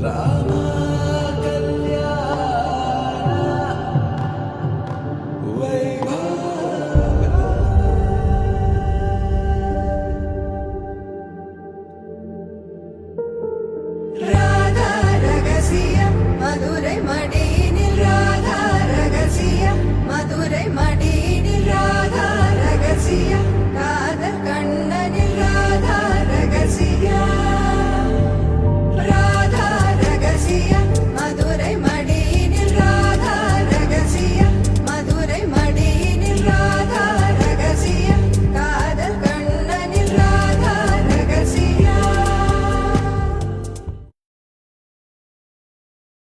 ராமா கல்யாண வைபவ. ராதா ரகசியம் மதுரை மடியினில் ராதா ரகசியம் மதுரை மடி